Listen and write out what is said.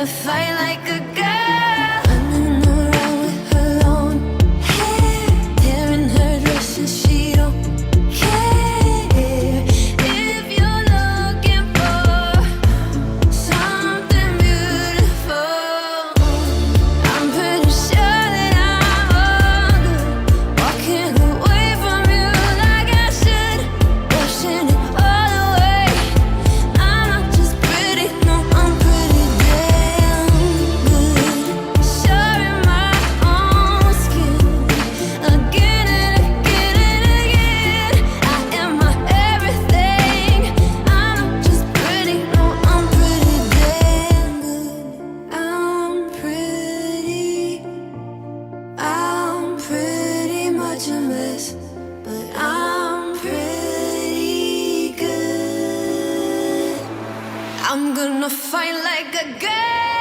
gonna fight like a girl. Running around with her long hair, tearing her dress and she don't care. If you're looking for something beautiful, I'm pretty sure that I'm all good. Walking away from you like I should, rushing it all away. I'm not just pretty, no, I'm pretty damn good. Showing my own skin again and again and again. I am my everything. I'm not just pretty, no, I'm pretty damn good. I'm pretty much a mess, but I'm pretty good. I'm gonna fight like a girl.